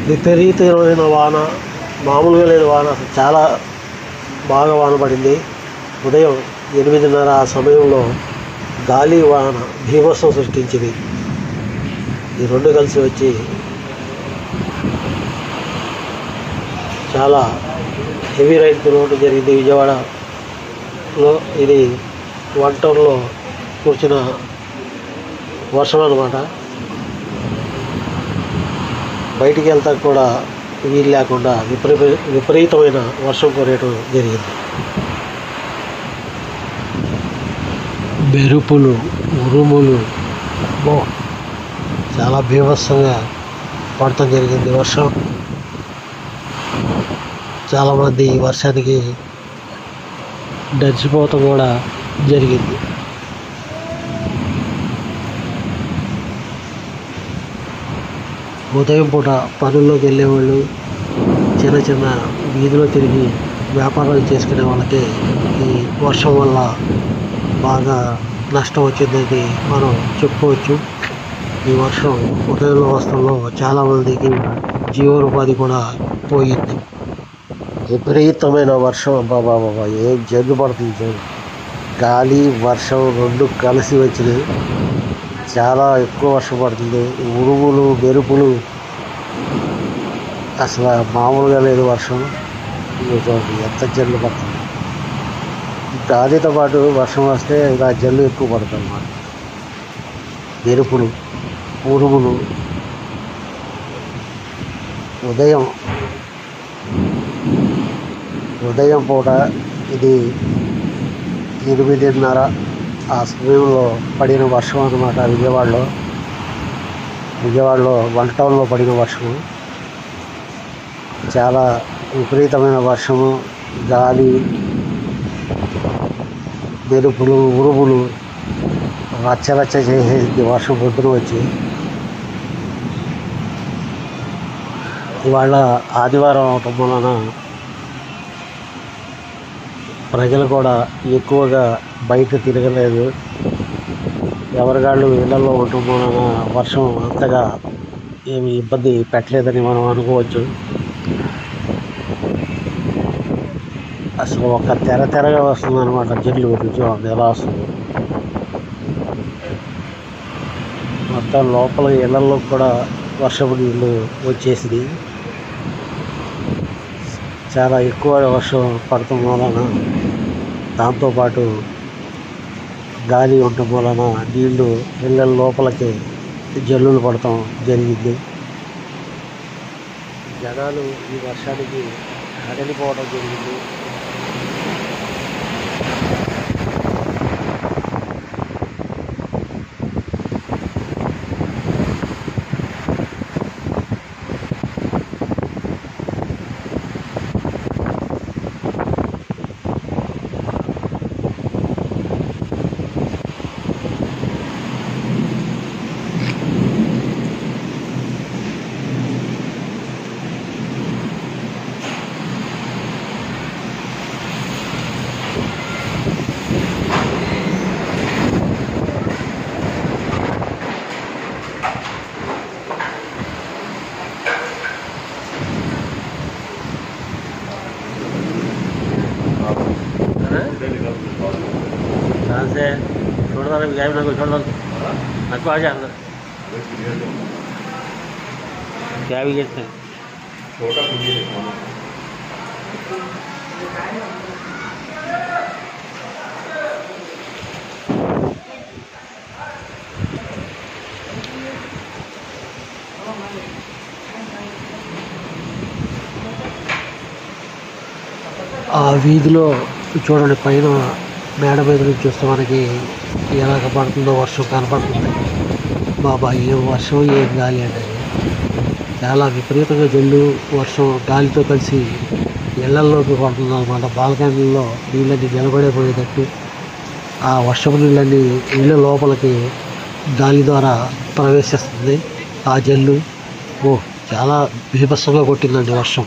విపరీతమైన వాన, మామూలుగా లేదు వాన, చాలా బాగా వాన పడింది. ఉదయం 8:30 ఆ సమయంలో గాలి వాన బీభత్సం సృష్టించింది. ఈ రెండు కలిసి వచ్చి చాలా హెవీ రైన్ కురవడం జరిగింది. విజయవాడలో ఇది 1 టౌన్లో కూర్చున్న వర్షం అన్నమాట. బయటికి వెళ్తా కూడా వీలు లేకుండా విపరీతమైన వర్షం కురియటం జరిగింది. మెరుపులు, ఉరుములు చాలా బీభత్సంగా పడటం జరిగింది వర్షం. చాలామంది ఈ వర్షానికి దర్చిపోవటం కూడా జరిగింది. ఉదయం పూట పనుల్లోకి వెళ్ళేవాళ్ళు, చిన్న చిన్న వీధిలో తిరిగి వ్యాపారాలు చేసుకునే వాళ్ళకి ఈ వర్షం వల్ల బాగా నష్టం వచ్చిందని మనం చెప్పుకోవచ్చు. ఈ వర్షం ఉదయంలో వస్తుంలో చాలామందికి జీవనోపాధి కూడా పోయింది. విపరీతమైన వర్షం, బాబా ఏం జల్లు పడుతుంది. గాలి వర్షం రెండు కలిసి వచ్చినాయి. చాలా ఎక్కువ వర్షం పడుతుంది. ఉరుములు, మెరుపులు అసలు మామూలుగా లేదు వర్షం. ఎంత జల్లు పడుతుంది. దానితో పాటు వర్షం వస్తే ఇలా జల్లు ఎక్కువ పడుతుంది అన్నమాట. మెరుపులు, ఉరుములు. ఉదయం పూట ఇది 8:30 ఆ సమయంలో పడిన వర్షం అన్నమాట. విజయవాడలో 1 టౌన్లో పడిన వర్షము. చాలా విపరీతమైన వర్షము, గాలి, మెరుపులు, ఉరుములు రచ్చరచ్చ చేసేది వర్షం పొద్దున వచ్చి. ఇవాళ ఆదివారం అవటం వలన ప్రజలు కూడా ఎక్కువగా బయట తిరగలేదు. ఎవరిగాళ్ళు ఇళ్లలో ఉండటం వలన వర్షం అంతగా ఏమి ఇబ్బంది పెట్టలేదని మనం అనుకోవచ్చు. అసలు ఒక తెరగా వస్తుంది అనమాట. జల్లు విజయవాడ ఎలా వస్తుంది మొత్తం లోపల ఇళ్లలో కూడా వర్షపు నీళ్ళు వచ్చేసింది. చాలా ఎక్కువ వర్షం పడటం వలన, దాంతోపాటు గాలి ఉండటం వలన నీళ్లు ఇళ్ళ లోపలికి జల్లులు పడటం జరిగింది. జనాలు ఈ వర్షానికి హడలిపోవడం జరిగింది. से छोड़ दो गाय को छोड़ दो नको आ जाए क्या भी कहते हैं ఆ వీధిలో చూడండి, పైన మేడ మీద నుంచి చూస్తే మనకి ఎలాగ పడుతుందో వర్షం కనపడుతుంది. బాబా ఏం వర్షం ఏం గాలి అనేది చాలా విపరీతంగా జల్లు వర్షం గాలితో కలిసి ఇళ్లల్లోకి పడుతుంది అనమాట. బాల్కనీల్లో నీళ్ళని నిలబడిపోయేటట్టు ఆ వర్షపు నీళ్ళని ఇళ్ళ లోపలికి గాలి ద్వారా ప్రవేశిస్తుంది. ఆ జల్లు చాలా బీభత్సంగా కొట్టిందండి వర్షం.